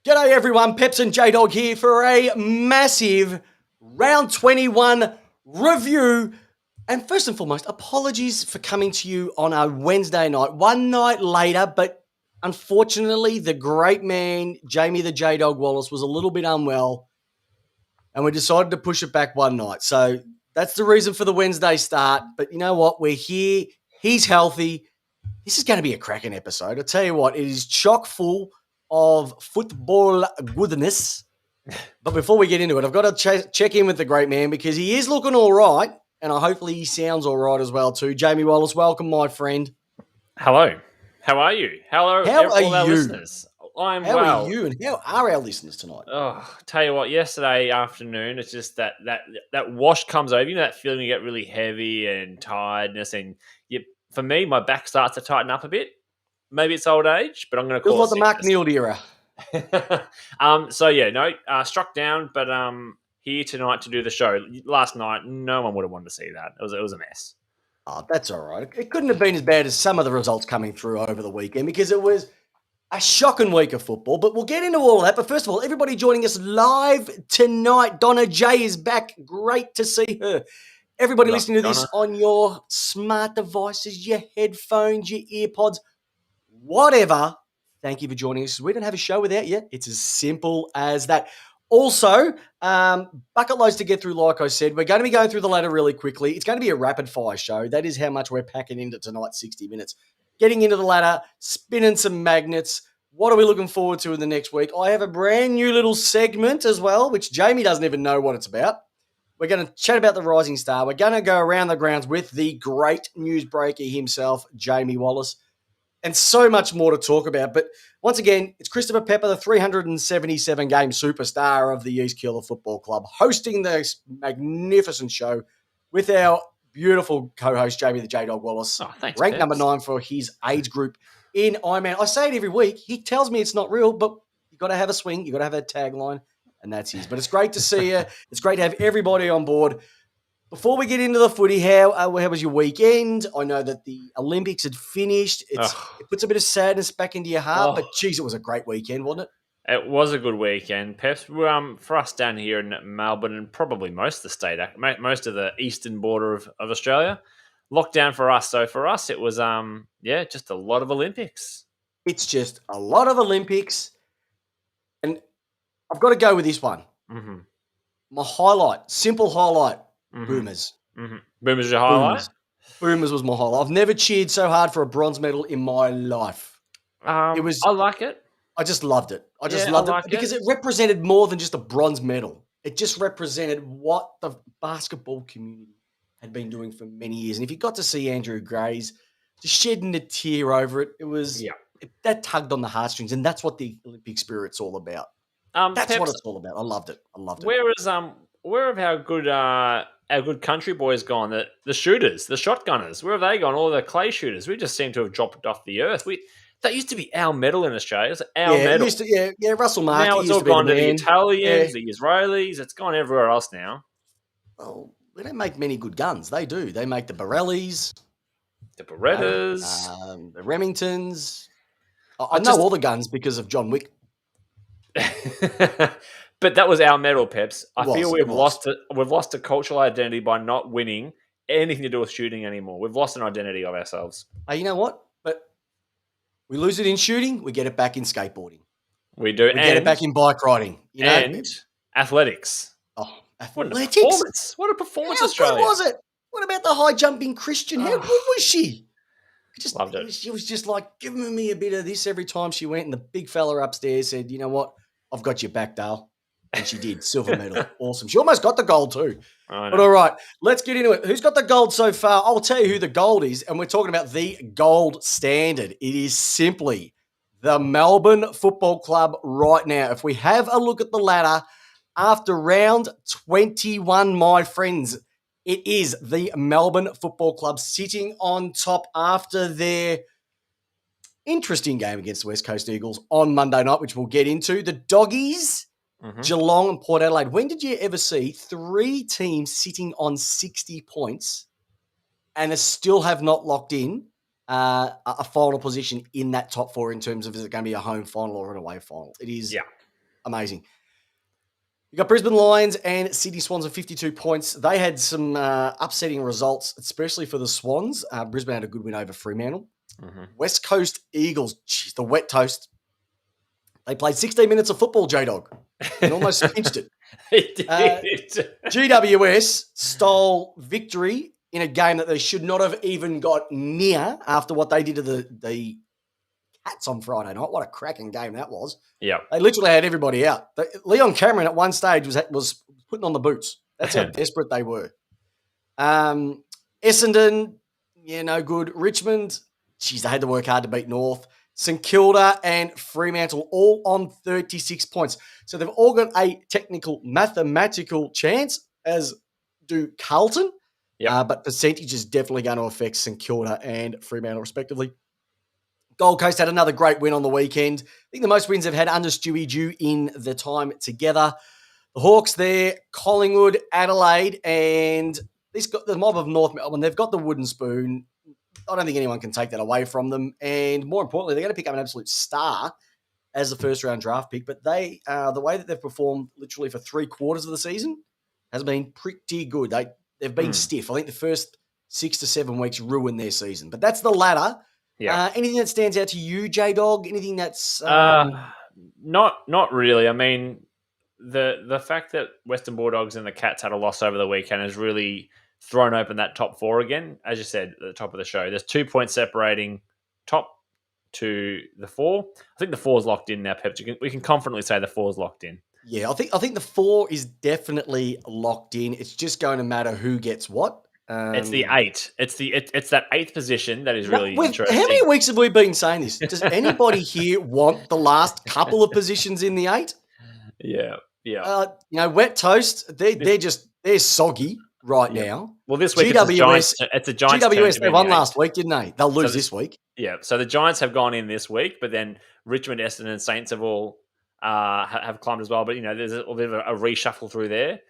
G'day everyone, Peps and J-Dog here for a massive round 21 review. And first and foremost, apologies for coming to you on a Wednesday night, one night later, but unfortunately the great man, Jamie the J-Dog Wallace, was a little bit unwell and we decided to push it back one night. So that's the reason for the Wednesday start. But you know what? We're here. He's healthy. This is going to be a cracking episode. I tell you what, it is chock full of football goodness. But before we get into it, I've got to check in with the great man because he is looking all right, and hopefully he sounds all right as well too. Jamie Wallace, welcome, my friend. Hello. How are you? Hello, How are all our you? listeners. I'm How well. are you, and how are our listeners tonight? Oh, tell you what, yesterday afternoon, it's just that wash comes over. You know that feeling you get really heavy and tiredness, and for me, my back starts to tighten up a bit. Maybe it's old age, but I'm going to Feels call like the Mark Neal era. Struck down, but here tonight to do the show. Last night, no one would have wanted to see that. It was a mess. Oh, that's all right. It couldn't have been as bad as some of the results coming through over the weekend because it was a shocking week of football, but we'll get into all of that. But first of all, everybody joining us live tonight, Donna J is back. Great to see her. Everybody listening to this on your smart devices, your headphones, your earpods, whatever. Thank you for joining us. We don't have a show without you. It's as simple as that. Also, bucket loads to get through, like I said. We're going to be going through the ladder really quickly. It's going to be a rapid-fire show. That is how much we're packing into tonight's 60 minutes. Getting into the ladder, spinning some magnets. What are we looking forward to in the next week? I have a brand new little segment as well, which Jamie doesn't even know what it's about. We're going to chat about the Rising Star. We're going to go around the grounds with the great newsbreaker himself, Jamie Wallace, and so much more to talk about. But once again, it's Christopher Pepper, the 377-game superstar of the East Keilor Football Club, hosting this magnificent show with our beautiful co-host, Jamie the J-Dog Wallace, thanks, ranked Peps. number 9 for his age group in Ironman. I say it every week. He tells me it's not real, but you got to have a swing. You got to have a tagline, and that's his. But it's great to see you. It's great to have everybody on board. Before we get into the footy, how was your weekend? I know that the Olympics had finished. It puts a bit of sadness back into your heart, but geez, it was a great weekend, wasn't it? It was a good weekend, Peps. For us down here in Melbourne and probably most of the state, most of the eastern border of Australia, lockdown for us. So for us, it was just a lot of Olympics. It's just a lot of Olympics, and I've got to go with this one. Mm-hmm. My highlight, simple highlight. Mm-hmm. Boomers. Mm-hmm. Boomers your highlight? Boomers was my highlight. I've never cheered so hard for a bronze medal in my life. I like it. I just loved it. I just loved it because it represented more than just a bronze medal. It just represented what the basketball community had been doing for many years. And if you got to see Andrew Grays just shedding a tear over it, it was that tugged on the heartstrings. And that's what the Olympic spirit's all about. That's Peps, what it's all about. I loved it. Where have our good country boys gone? The shooters, the shotgunners, where have they gone? All the clay shooters. We just seem to have dropped off the earth. That used to be our medal in Australia. It's our medal. Russell Markey. Now it's all gone to the Italians, the Israelis. It's gone everywhere else now. Well, they don't make many good guns. They do. They make the Borellis, the Berettas, the Remingtons. I know all the guns because of John Wick. But that was our medal, Peps. I feel we've lost a cultural identity by not winning anything to do with shooting anymore. We've lost an identity of ourselves. You know what? But we lose it in shooting, we get it back in skateboarding. We do. We get it back in bike riding. And athletics. Oh, athletics. What a performance, Australia. How good was it? What about the high jumping Christian? How good was she? Loved it. She was just like giving me a bit of this every time she went, and the big fella upstairs said, you know what? I've got your back, Dale. And she did. Silver medal. Awesome. She almost got the gold too. But all right, let's get into it. Who's got the gold so far? I'll tell you who the gold is. And we're talking about the gold standard. It is simply the Melbourne Football Club right now. If we have a look at the ladder, after round 21, my friends, it is the Melbourne Football Club sitting on top after their interesting game against the West Coast Eagles on Monday night, which we'll get into. The Doggies, Geelong and Port Adelaide. When did you ever see 3 teams sitting on 60 points and still have not locked in a final position in that top 4 in terms of is it going to be a home final or an away final? It is amazing. You got Brisbane Lions and Sydney Swans on 52 points. They had some upsetting results, especially for the Swans. Brisbane had a good win over Fremantle. Mm-hmm. West Coast Eagles, geez, the wet toast. They played 16 minutes of football, J-Dog, and almost pinched it. It did. GWS stole victory in a game that they should not have even got near after what they did to the Cats on Friday night. What a cracking game that was. Yeah. They literally had everybody out. Leon Cameron at one stage was putting on the boots. That's how desperate they were. Essendon, no good. Richmond, geez, they had to work hard to beat North. St Kilda and Fremantle all on 36 points. So they've all got a technical mathematical chance, as do Carlton. Yep. But percentage is definitely going to affect St Kilda and Fremantle, respectively. Gold Coast had another great win on the weekend. I think the most wins they've had under Stewie Dew in the time together. The Hawks there, Collingwood, Adelaide, and the mob of North Melbourne. They've got the wooden spoon. I don't think anyone can take that away from them. And more importantly, they're going to pick up an absolute star as the first-round draft pick. But they, the way that they've performed literally for 3/4 of the season has been pretty good. They've been stiff. I think the first 6 to 7 weeks ruined their season. But that's the ladder. Yeah. Anything that stands out to you, J-Dog? Anything that's... Not really. I mean, the fact that Western Bulldogs and the Cats had a loss over the weekend has really thrown open that top 4 again. As you said at the top of the show, there's 2 points separating top to the 4. I think the 4's locked in now, Pep. We can confidently say the 4's locked in. Yeah, I think the 4 is definitely locked in. It's just going to matter who gets what. It's the 8. It's that 8th position that is really interesting. How many weeks have we been saying this? Does anybody here want the last couple of positions in the 8? Yeah. Wet toast. They're soggy right now. Well, this week GWS, it's a Giants. GWS, they won last week, didn't they? They'll lose this week. Yeah. So the Giants have gone in this week, but then Richmond, Essendon, and Saints have all have climbed as well. But there's a bit of a reshuffle through there.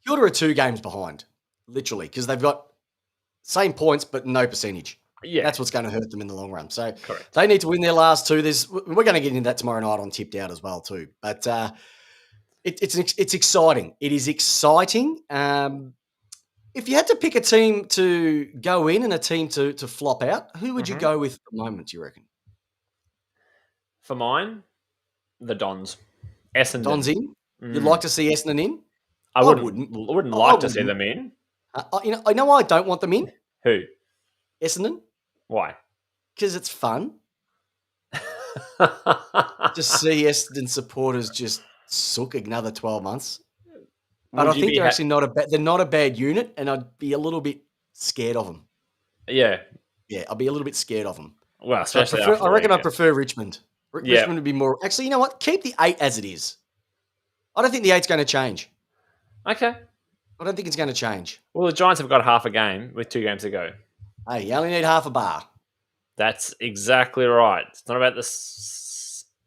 Kilda are 2 games behind, literally, because they've got same points but no percentage. Yeah, that's what's going to hurt them in the long run. So correct. They need to win their last 2. We're going to get into that tomorrow night on Tipped Out as well too. But it's exciting. It is exciting. If you had to pick a team to go in and a team to flop out, who would you go with at the moment, do you reckon? For mine, the Dons. Essendon. Dons in? You'd like to see Essendon in? I wouldn't like to see them in. I know why I don't want them in. Who? Essendon. Why? Because it's fun. To see Essendon supporters just sook another 12 months. But I think they're actually they're not a bad unit, and I'd be a little bit scared of them. Yeah. Yeah, I'd be a little bit scared of them. Well, especially I reckon I prefer Richmond. Richmond would be more... Actually, you know what? Keep the 8 as it is. I don't think the 8's going to change. Okay. I don't think it's going to change. Well, the Giants have got half a game with 2 games to go. Hey, you only need half a bar. That's exactly right. It's not about the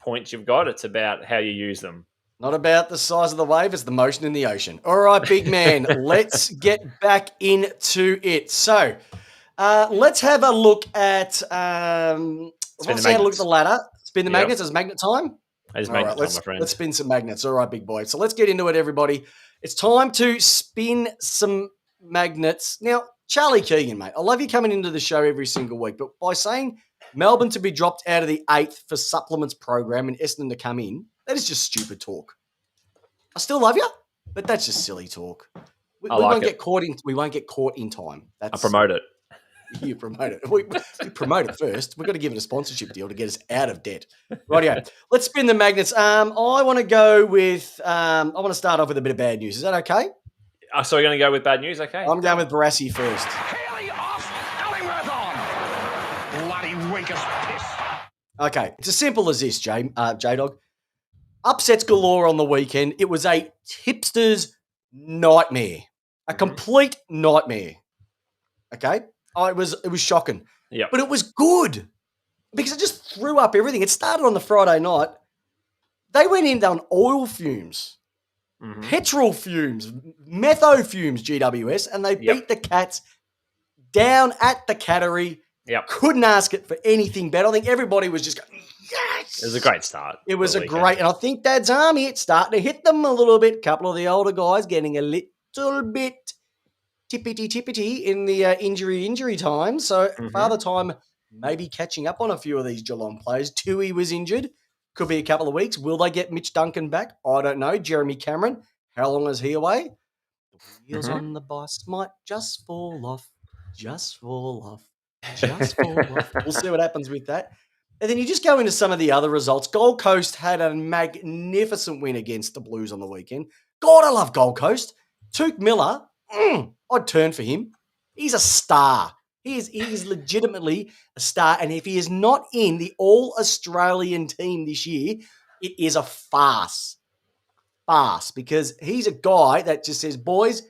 points you've got. It's about how you use them. Not about the size of the wave. It's the motion in the ocean. All right, big man. Let's get back into it. So let's have a look at... let's have a look at the ladder. Spin the magnets. It's magnet time. It is magnet time, my friend. Let's spin some magnets. All right, big boy. So let's get into it, everybody. It's time to spin some magnets. Now, Charlie Keegan, mate, I love you coming into the show every single week, but by saying Melbourne to be dropped out of the 8th for supplements program and Essendon to come in, that is just stupid talk. I still love you, but that's just silly talk. We won't get caught in time. I promote it. You promote it. We promote it first. We've got to give it a sponsorship deal to get us out of debt. Rightio. Let's spin the magnets. I want to go with. I want to start off with a bit of bad news. Is that okay? So you're going to go with bad news? Okay. I'm going with Barassi first. Haley off, Ellingworth on. Bloody weak as piss. Okay, it's as simple as this, J-Dog. Upsets galore on the weekend. It was a tipster's nightmare. A complete nightmare. Okay? It was shocking. Yeah. But it was good because it just threw up everything. It started on the Friday night. They went in on oil fumes, petrol fumes, metho fumes, GWS, and they beat the Cats down at the Cattery Yep. Couldn't ask it for anything better. I think everybody was just going, yes. It was a great start. It was for a the weekend. great, and I think Dad's Army, it's starting to hit them a little bit. A couple of the older guys getting a little bit tippity in the injury time. So Father Time maybe catching up on a few of these Geelong players. Tui was injured. Could be a couple of weeks. Will they get Mitch Duncan back? I don't know. Jeremy Cameron, how long is he away? The wheels on the bus might just fall off. Just fall off. Just fall off. We'll see what happens with that. And then you just go into some of the other results. Gold Coast had a magnificent win against the Blues on the weekend. God, I love Gold Coast. Tuke Miller, I'd turn for him. He's a star. He is legitimately a star. And if he is not in the All-Australian team this year, it is a farce. Because he's a guy that just says, boys,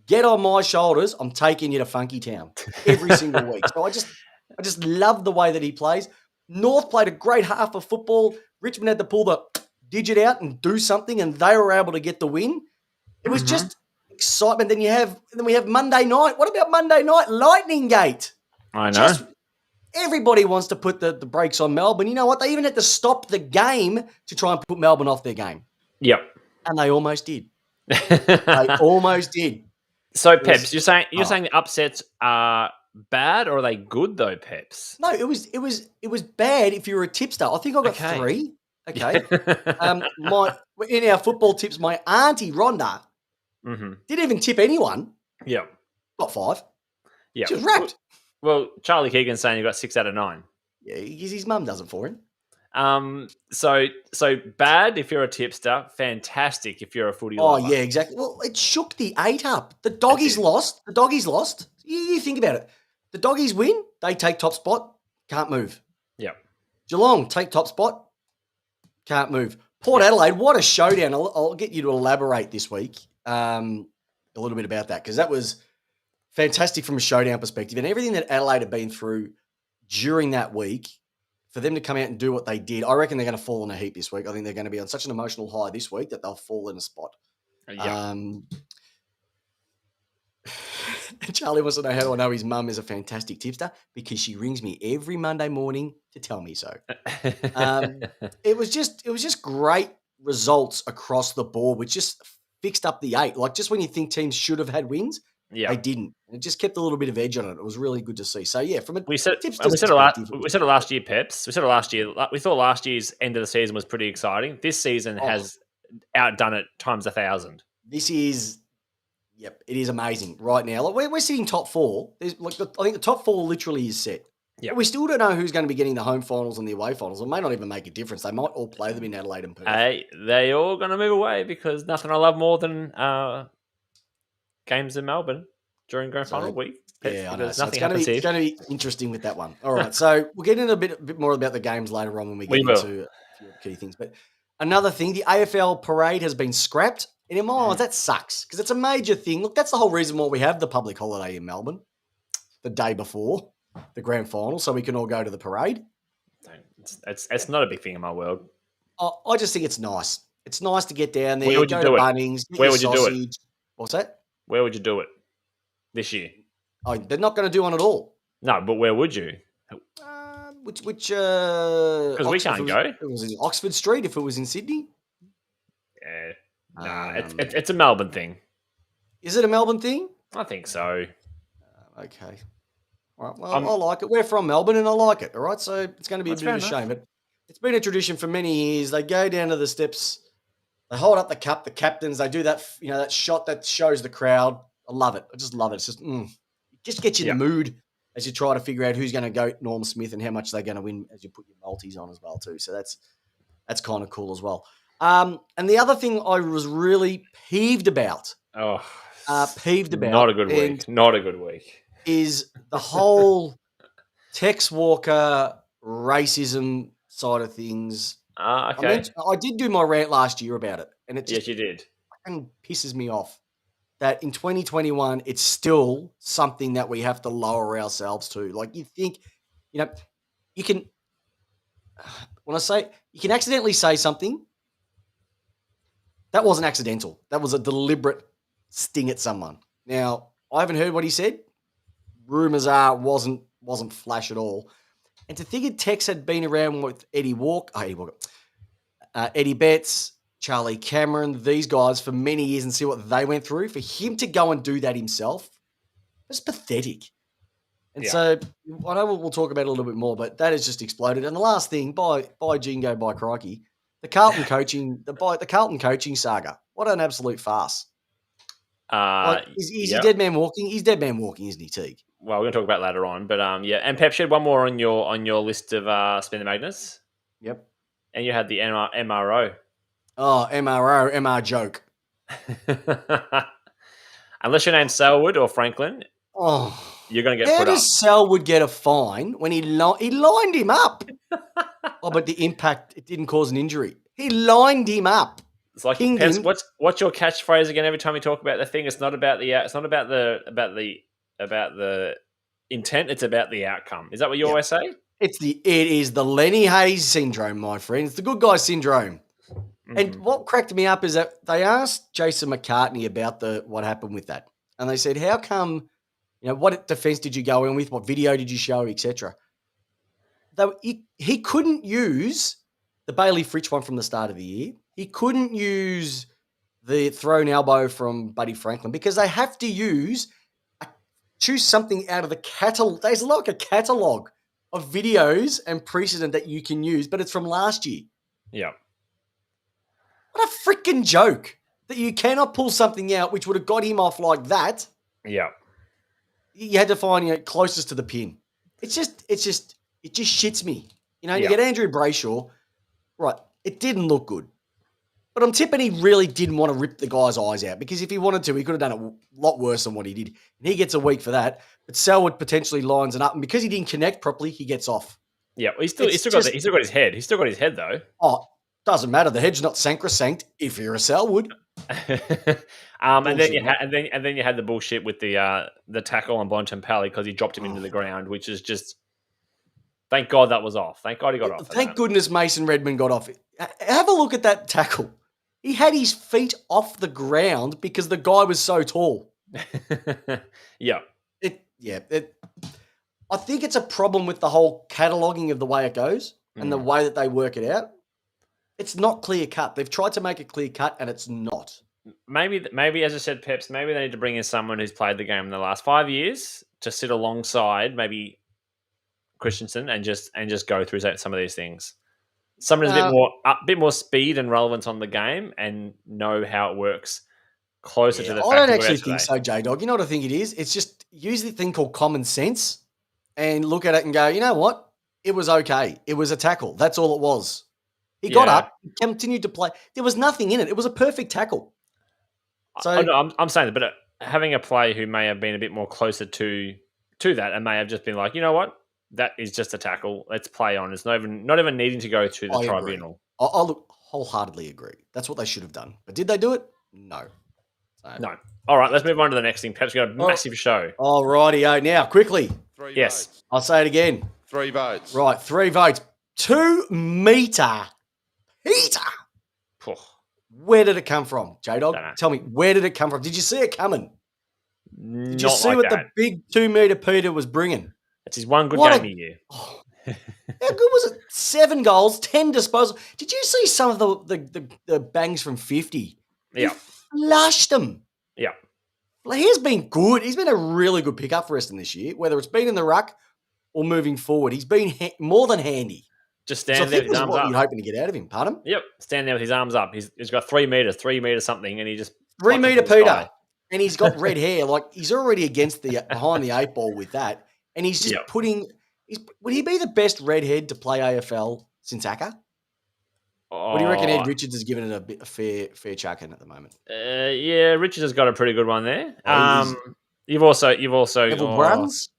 get on my shoulders. I'm taking you to Funky Town every single week. So I just love the way that he plays. North played a great half of football. Richmond had to pull the digit out and do something, and they were able to get the win. It was just excitement. Then we have Monday night. What about Monday night? Lightning Gate. I know. Everybody wants to put the brakes on Melbourne. You know what? They even had to stop the game to try and put Melbourne off their game. Yep. And they almost did. They almost did. So, Peps, you're saying the upsets are bad, or are they good though, Peps? No, it was bad if you were a tipster. I think I got 3. Okay. In our football tips, my auntie Rhonda didn't even tip anyone. Yep. Got 5. Yeah. She was wrapped. Well, Charlie Keegan's saying he got 6 out of 9. Yeah, his mum does it for him. So bad if you're a tipster, fantastic if you're a footy lover. Oh, yeah, exactly. Well, it shook the 8 up. The Doggies lost. You think about it. The Doggies win, they take top spot, can't move. Yep. Geelong take top spot, can't move. Port Adelaide, what a showdown. I'll get you to elaborate this week a little bit about that, because that was fantastic from a showdown perspective. And everything that Adelaide have been through during that week, for them to come out and do what they did, I reckon they're going to fall in a heap this week. I think they're going to be on such an emotional high this week that they'll fall in a spot. Yeah. Charlie wants to know, how do I know his mum is a fantastic tipster? Because she rings me every Monday morning to tell me so. It was just great results across the board, which just fixed up the 8. Like, just when you think teams should have had wins, they didn't. It just kept a little bit of edge on it. It was really good to see. So yeah, from a we said it last year, Peps. We said it last year. We thought last year's end of the season was pretty exciting. This season has outdone it times 1,000. This is, it is amazing right now. Like, we're sitting top 4. There's I think the top 4 literally is set. Yep. We still don't know who's going to be getting the home finals and the away finals. It may not even make a difference. They might all play them in Adelaide and Perth. Hey, they all going to move away, because nothing I love more than games in Melbourne during grand final week. Yeah, I know. Because So nothing happens here. it's going to be interesting with that one. All right, so we'll get into a bit more about the games later on when we get into a few key things. But another thing, the AFL parade has been scrapped. And in my eyes, that sucks, because it's a major thing. Look, that's the whole reason why we have the public holiday in Melbourne the day before the grand final, so we can all go to the parade. It's not a big thing in my world. I just think it's nice. It's nice to get down there, Where would go you to do it? Bunnings, get Where your would you do it? sausage. What's that? Where would you do it this year? Oh, they're not going to do one at all. No, but where would you? Which? Because we can't go. If it was in Oxford Street, if it was in Sydney. Yeah, nah, it's a Melbourne thing. Is it a Melbourne thing? I think so. Okay. All right. Well, I like it. We're from Melbourne, and I like it. All right. So it's going to be a bit of a shame, but it's been a tradition for many years. They go down to the steps, they hold up the cup, the captains. They do that, that shot that shows the crowd. I love it. I just love it. It's just gets you in the mood as you try to figure out who's going to go Norm Smith and how much they're going to win as you put your multis on as well too. So that's kind of cool as well. And the other thing I was really peeved about. Not a good week. Not a good week. Is the whole Tex Walker racism side of things. Okay. I did do my rant last year about it, and it just yes, you did. fucking pisses me off that in 2021 it's still something that we have to lower ourselves to. Like, you think, you can. When I say you can accidentally say something, that wasn't accidental. That was a deliberate sting at someone. Now, I haven't heard what he said. Rumors are it wasn't wasn't flash at all. And to think Tex had been around with Eddie Betts, Charlie Cameron, these guys for many years and see what they went through, for him to go and do that himself, it's pathetic. And so I know we'll talk about it a little bit more, but that has just exploded. And the last thing, by Jingo, by crikey, the Carlton coaching saga. What an absolute farce. Is he dead man walking? He's dead man walking, isn't he, Teague? Well, we're going to talk about that later on. But and Pep, you had one more on your list of Spin the Magnus. Yep. And you had the MRO. Oh, MR joke. Unless your name's Selwood or Franklin, you're going to get put up. How does Selwood get a fine when he lined him up? But the impact, it didn't cause an injury. He lined him up. It's like, what's your catchphrase again? Every time we talk about the thing, it's not about the intent. It's about the outcome. Is that what you always say? It is the Lenny Hayes syndrome, my friend. It's the good guy syndrome. Mm-hmm. And what cracked me up is that they asked Jason McCartney about what happened with that, and they said, "How come? What defense did you go in with? What video did you show, etc." Though he couldn't use the Bailey Fritsch one from the start of the year. He couldn't use the thrown elbow from Buddy Franklin because they have to choose something out of the catalog. There's like a catalog of videos and precedent that you can use, but it's from last year. Yeah. What a freaking joke that you cannot pull something out which would have got him off like that. Yeah. You had to find closest to the pin. It just shits me. You get Andrew Brayshaw. Right. It didn't look good. But I'm tipping he really didn't want to rip the guy's eyes out because if he wanted to, he could have done it a lot worse than what he did. And he gets a week for that. But Selwood potentially lines it up. And because he didn't connect properly, he gets off. Yeah, he's still got his head. He's still got his head, though. Oh, doesn't matter. The head's not sacrosanct if you're a Selwood. And then you had the bullshit with the tackle on Bontempelli because he dropped him into the ground, which is just... Thank God that was off. Thank God he got off. Thank goodness Mason Redmond got off. Have a look at that tackle. He had his feet off the ground because the guy was so tall. Yeah. I think it's a problem with the whole cataloguing of the way it goes and the way that they work it out. It's not clear cut. They've tried to make it clear cut and it's not. Maybe as I said, Peps, maybe they need to bring in someone who's played the game in the last 5 years to sit alongside maybe Christensen and just go through some of these things. Someone who's a bit more speed and relevance on the game and know how it works closer to the. I don't actually think so, J-Dog. You know what I think it is? It's just use the thing called common sense and look at it and go, you know what? It was okay. It was a tackle. That's all it was. He got up, he continued to play. There was nothing in it. It was a perfect tackle. So I'm saying that, but having a player who may have been a bit more closer to that and may have just been like, you know what? That is just a tackle. Let's play on. It's not even needing to go to the tribunal. I'll wholeheartedly agree. That's what they should have done. But did they do it? No. No. All right, let's move on to the next thing. Pep's got a massive show. All righty. Now, quickly. 3 yes. votes. I'll say it again. 3 votes. Right, 3 votes. 2 meter Peter. Where did it come from, J-Dog? Tell me, where did it come from? Did you see it coming? Did you see what the big 2 meter Peter was bringing? It's his one good game a year. How good was it? 7 goals, 10 disposals. Did you see some of the bangs from 50? Yeah. He flushed them. Yeah. He's been good. He's been a really good pickup for Essendon this year, whether it's been in the ruck or moving forward. He's been more than handy. Just stand there with his arms up. What you're hoping to get out of him, pardon? Yep. Stand there with his arms up. He's got 3 meters something, and he just 3 meter Peter. And he's got red hair. Like he's already behind the 8 ball with that. And he's just would he be the best redhead to play AFL since Acker? What do you reckon Ed Richards has given it a fair chuck-in at the moment? Yeah, Richards has got a pretty good one there. You've also Neville Bruns?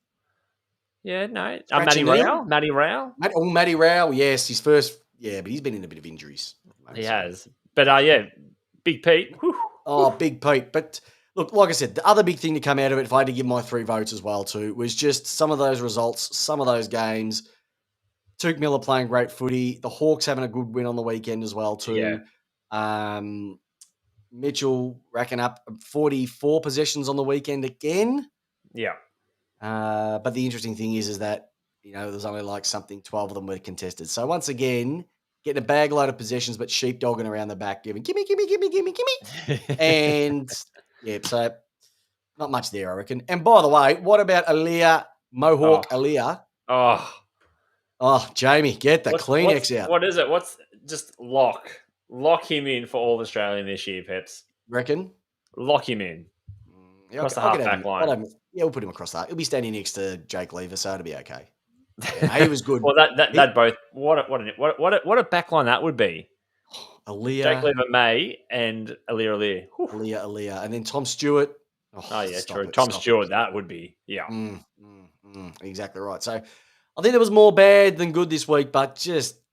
Yeah, no. Matty Rowell. Matty Rowell, yes. His first, but he's been in a bit of injuries. He has. But, Big Pete. Whew. Oh, Big Pete. But, look, like I said, the other big thing to come out of it, if I had to give my 3 votes as well, too, was just some of those results, some of those games. Tuke Miller playing great footy. The Hawks having a good win on the weekend as well, too. Yeah. Mitchell racking up 44 possessions on the weekend again. Yeah. But the interesting thing is that, there's only like something 12 of them were contested. So once again, getting a bag load of possessions, but sheepdogging around the back, giving gimme, gimme, gimme, gimme, gimme. And yeah, so not much there, I reckon. And by the way, what about Aaliyah, Mohawk Aaliyah? Oh, Oh, Jamie, get the Kleenex out. What is it? What's just lock him in for All Australian this year, Peps? Reckon? Lock him in. Yeah, across the half-back line. We'll put him across that. He'll be standing next to Jake Lever, so it'll be okay. Yeah, he was good. Well, that both what a back line that would be. Aaliyah, Jake Lever, May, and Aaliyah. Aaliyah, and then Tom Stewart. Oh yeah, true. Tom Stewart, that would be exactly right. So I think there was more bad than good this week, but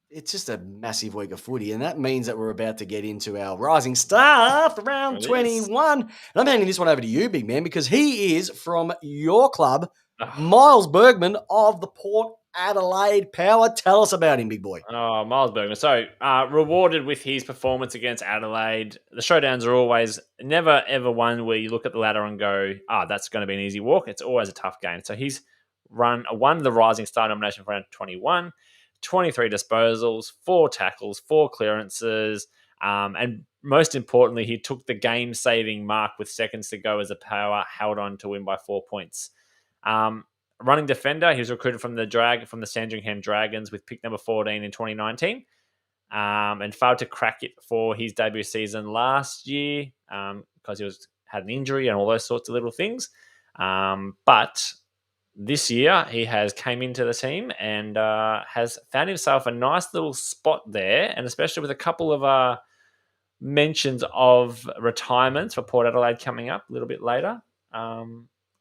it's just a massive week of footy, and that means that we're about to get into our Rising Star for round 21. And I'm handing this one over to you, big man, because he is from your club, Miles Bergman of the Port Adelaide Power. Tell us about him, big boy. Oh, Miles Bergman. So, rewarded with his performance against Adelaide. The showdowns are always never, ever one where you look at the ladder and go, that's going to be an easy walk. It's always a tough game. So, he's won the Rising Star nomination for round 21. 23 disposals, 4 tackles, 4 clearances, and most importantly, he took the game-saving mark with seconds to go as a Power held on to win by 4 points. Running defender, he was recruited from the Sandringham Dragons with pick number 14 in 2019, and failed to crack it for his debut season last year because he had an injury and all those sorts of little things. But this year, he has came into the team and has found himself a nice little spot there, and especially with a couple of mentions of retirements for Port Adelaide coming up a little bit later.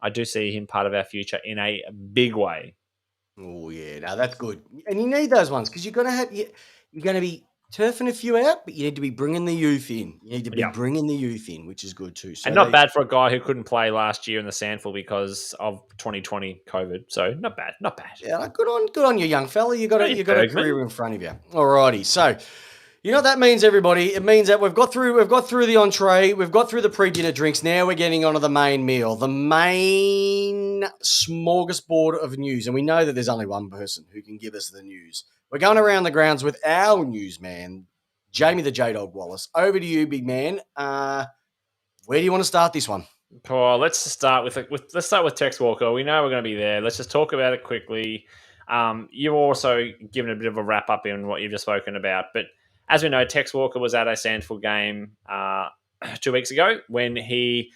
I do see him part of our future in a big way. Oh yeah, no, that's good, and you need those ones because you're going to be turfing a few out, but you need to be bringing the youth in. You need to be bringing the youth in, which is good too. So and not bad for a guy who couldn't play last year in the SANFL because of 2020 COVID. So not bad. Yeah, good on you, young fella. You got a career in front of you. Alrighty, so. You know what that means, everybody? It means that we've got through the entree, we've got through the pre-dinner drinks. Now we're getting onto the main meal, the main smorgasbord of news. And we know that there's only one person who can give us the news. We're going around the grounds with our newsman, Jamie the J-Dog Wallace. Over to you, big man. Where do you want to start this one? Paul, let's start with Tex Walker. We know we're going to be there. Let's just talk about it quickly. You've also given a bit of a wrap up in what you've just spoken about, but as we know, Tex Walker was at a SANFL game 2 weeks ago when he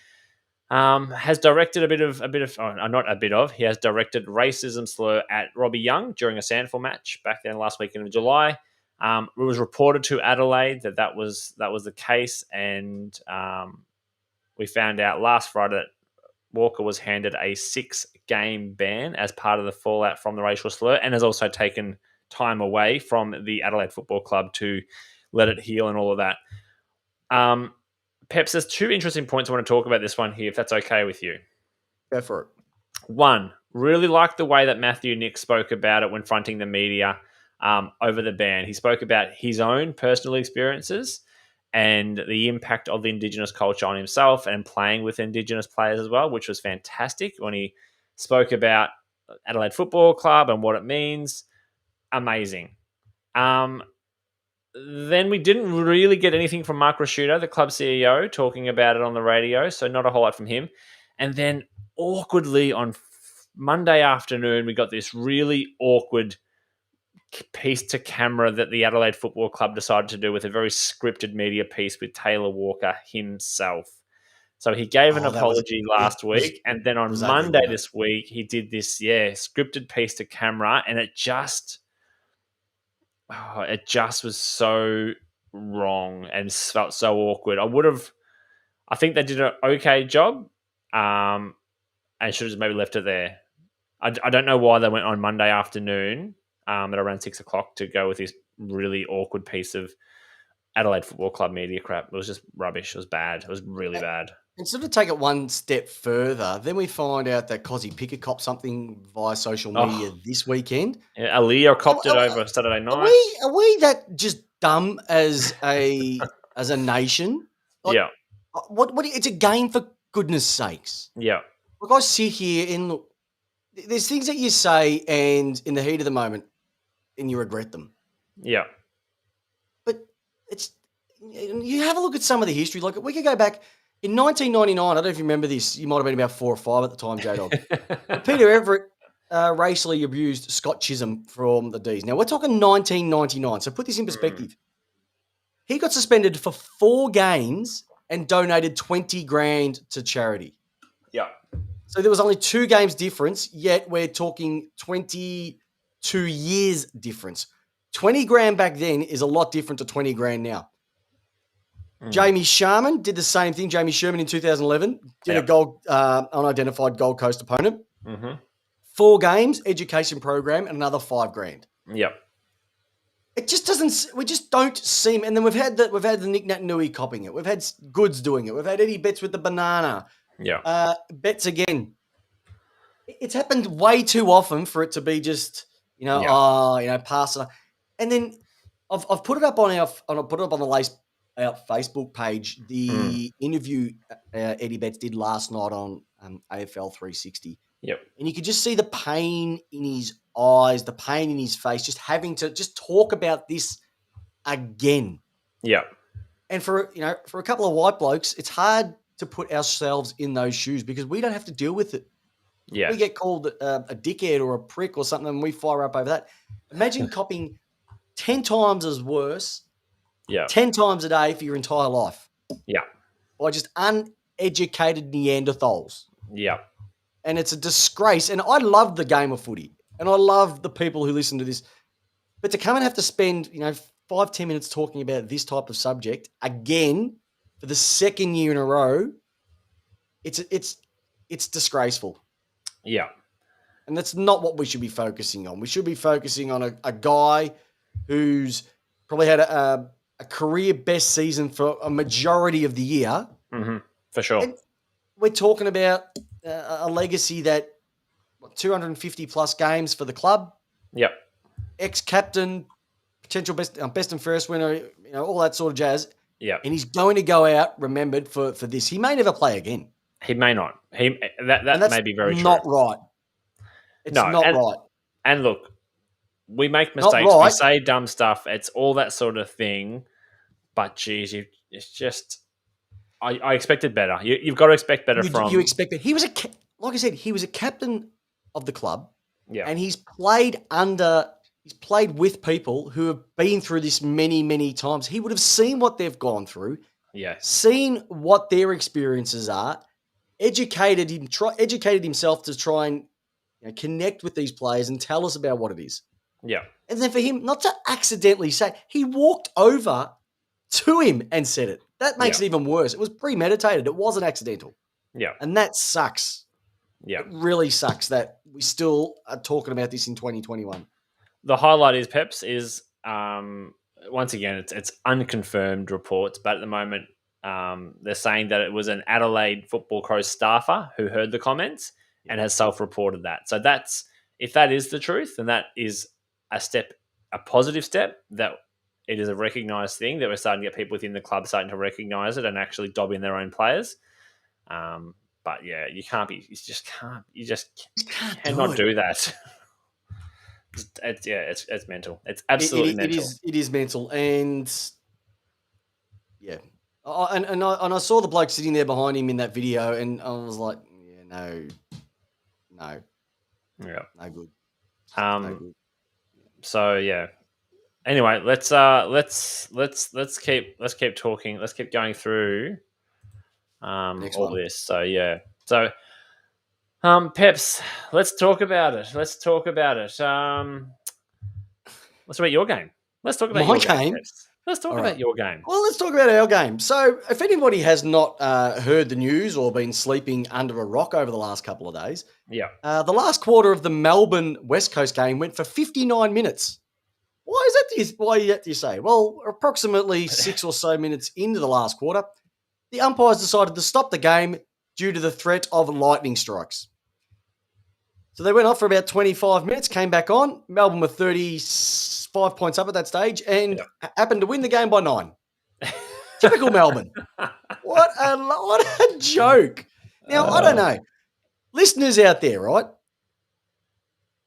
has directed he has directed racism slur at Robbie Young during a SANFL match back then last weekend of July. It was reported to Adelaide that was the case, and we found out last Friday that Walker was handed a 6-game ban as part of the fallout from the racial slur, and has also taken time away from the Adelaide Football Club to let it heal and all of that. Peps, there's 2 interesting points I want to talk about this one here, if that's okay with you. Go for it. 1, really like the way that Matthew Nick spoke about it when fronting the media over the ban. He spoke about his own personal experiences and the impact of the Indigenous culture on himself and playing with Indigenous players as well, which was fantastic when he spoke about Adelaide Football Club and what it means. Amazing. Then we didn't really get anything from Mark Rashudo, the club CEO, talking about it on the radio, so not a whole lot from him. And then awkwardly on Monday afternoon, we got this really awkward piece to camera that the Adelaide Football Club decided to do with a very scripted media piece with Taylor Walker himself. So he gave an apology last week, and then on Monday this week, he did this, scripted piece to camera, and it just was so wrong and felt so awkward. I think they did an okay job, and should have just maybe left it there. I don't know why they went on Monday afternoon at around 6 o'clock to go with this really awkward piece of Adelaide Football Club media crap. It was just rubbish. It was bad. It was really bad. And sort of take it one step further, then we find out that Cozzy Pickett copped something via social media this weekend. Yeah, Aaliyah copped it over Saturday night. Are we that just dumb as a nation? Like, yeah. What? It's a game, for goodness sakes. Yeah. Look, I sit here and look, there's things that you say and in the heat of the moment and you regret them. Yeah. But it's you have a look at some of the history. Like we could go back in 1999. I don't know if you remember this. You might have been about 4 or 5 at the time, J Dog. Peter Everett racially abused Scott Chisholm from the D's. Now we're talking 1999. So put this in perspective. He got suspended for 4 games and donated 20 grand to charity. Yeah. So there was only 2 games difference, yet we're talking 22 years difference. 20 grand back then is a lot different to 20 grand now. Jamie Sherman did the same thing. Jamie Sherman in 2011 did a unidentified Gold Coast opponent. 4 games, education program, and another 5 grand. Yep. It just doesn't. We just don't seem. And then we've had the Nick Naitanui copying it. We've had Goods doing it. We've had Eddie Betts with the banana. Yeah. Betts again. It's happened way too often for it to be just pass it. And then I've put it up on the Lace Out Facebook page. The interview Eddie Betts did last night on AFL 360. Yep. And you could just see the pain in his eyes, the pain in his face, just having to just talk about this again. Yeah. And for a couple of white blokes, it's hard to put ourselves in those shoes because we don't have to deal with it. Yeah. We get called a dickhead or a prick or something and we fire up over that. Imagine copying 10 times as worse, 10 times a day for your entire life. Yeah. By just uneducated Neanderthals. Yeah. And it's a disgrace. And I love the game of footy. And I love the people who listen to this. But to come and have to spend, 5-10 minutes talking about this type of subject again for the second year in a row, it's disgraceful. Yeah. And that's not what we should be focusing on. We should be focusing on a guy who's probably had a career best season for a majority of the year. Mm-hmm. For sure. And we're talking about a legacy that 250 plus games for the club. Yep. Ex-captain, potential best and fairest winner, all that sort of jazz. Yeah. And he's going to go out remembered for this. He may never play again. He may not. That may be very true. Not right. It's not right. And look, we make mistakes. Right. We say dumb stuff. It's all that sort of thing. But geez, it's just. I expected better. You've got to expect better from. You expect it. He was like I said, he was a captain of the club. Yeah. And he's played with people who have been through this many, many times. He would have seen what they've gone through. Yeah. Seen what their experiences are, educated himself to try and connect with these players and tell us about what it is. Yeah. And then for him not to accidentally say, he walked over to him and said it. That makes it even worse. It was premeditated. It wasn't accidental. Yeah. And that sucks. Yeah. It really sucks that we still are talking about this in 2021. The highlight is Peps is once again it's unconfirmed reports, but at the moment they're saying that it was an Adelaide Football Crows staffer who heard the comments and has self-reported that. So if that is the truth, then that is a positive step, that it is a recognised thing, that we're starting to get people within the club starting to recognise it and actually dob in their own players. But yeah, you just cannot do that. It's mental. It's absolutely mental. It is mental, and yeah, and I saw the bloke sitting there behind him in that video, and I was like, no, yeah, no good. No good. So yeah. Anyway, let's keep talking. Let's keep going through all this. So yeah. So Peps, let's talk about it. Let's talk about your game. Let's talk about my your game. Peps. Let's talk about your game. Well, let's talk about our game. So, if anybody has not heard the news or been sleeping under a rock over the last couple of days, the last quarter of the Melbourne West Coast game went for 59 minutes. Why is that? Why do you say? Well, approximately 6 or so minutes into the last quarter, the umpires decided to stop the game due to the threat of lightning strikes. So they went off for about 25 minutes, came back on. Melbourne were 35 points up at that stage and happened to win the game by 9. Typical Melbourne. What a joke. Now, I don't know. Listeners out there, right?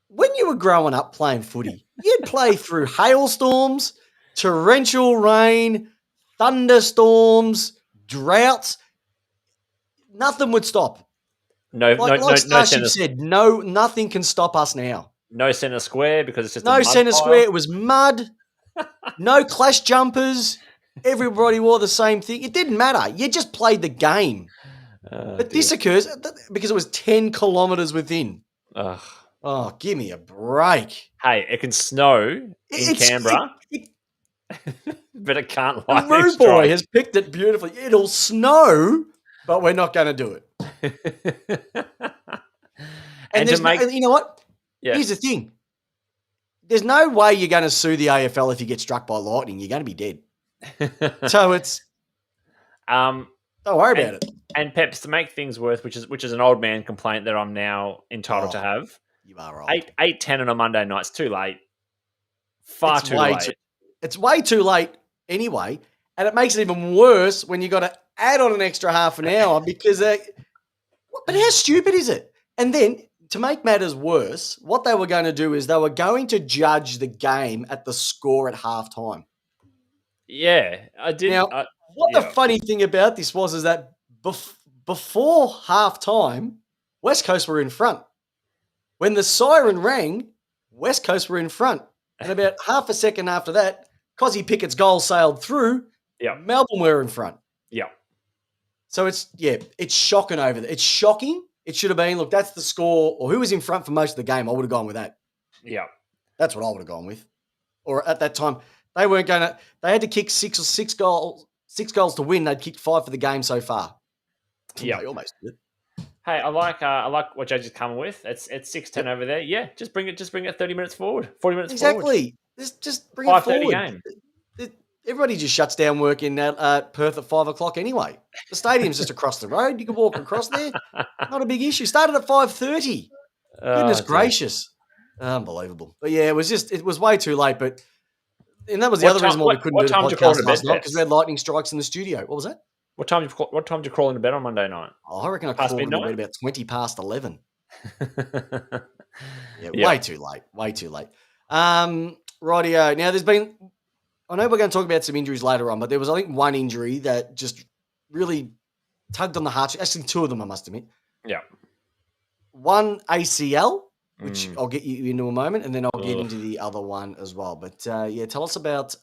when you were growing up playing footy, you'd play through hailstorms, torrential rain, thunderstorms, droughts. Nothing would stop. No, Like no Starship center, said, nothing can stop us now. no center square because it's just a No mud centre pile. square. It was mud. No clash jumpers. Everybody wore the same thing. It didn't matter. You just played the game. But this occurs because it was 10 kilometres within. Ugh. Oh, give me a break. Hey, it can snow in Canberra, but it can't lightning Rude strike. Boy has picked it beautifully. It'll snow, but we're not going to do it. And to make, you know what? yeah. Here's the thing. There's no way you're going to sue the AFL if you get struck by lightning. You're going to be dead. So it's don't worry about it. And Peps, to make things worse, which is an old man complaint that I'm now entitled to have. You are old. 8:10 on a Monday night. It's too late. Far too late. It's way too late anyway, and it makes it even worse when you got to add on an extra half an hour because. But how stupid is it? And then to make matters worse, what they were going to do is they were going to judge the game at the score at halftime. Yeah, I did. Now, the funny thing about this was that before halftime, West Coast were in front. When the siren rang, West Coast were in front. And about half a second after that, Cozzy Pickett's goal sailed through. Melbourne were in front. Yeah. So it's shocking over there. It's shocking. It should have been, look, that's the score, or who was in front for most of the game. I would have gone with that. Yeah. That's what I would have gone with. Or at that time, they weren't going to, they had to kick six goals to win. They'd kicked 5 for the game so far. Yeah. They almost did. Hey, I like what Judge is coming with. It's 6:10 over there. Yeah, just bring it 30 minutes forward, 40 minutes forward. Exactly. Just bring it forward. Game. Everybody just shuts down work in Perth at 5 o'clock anyway. The stadium's just across the road. You can walk across there. Not a big issue. Started at 5:30. Goodness gracious. Unbelievable. But yeah, it was way too late. And that was the other reason why we couldn't do the podcast last night, because we had lightning strikes in the studio. What was that? What time did you crawl into bed on Monday night? Oh, I reckon I crawled into bed about 20 past 11. Way too late. Way too late. Rightio. Now, I know we're going to talk about some injuries later on, but there was, I think, one injury that just really tugged on the heartstrings. Actually, 2 of them, I must admit. Yeah. One ACL, which I'll get you into a moment, and then I'll get into the other one as well. But, tell us about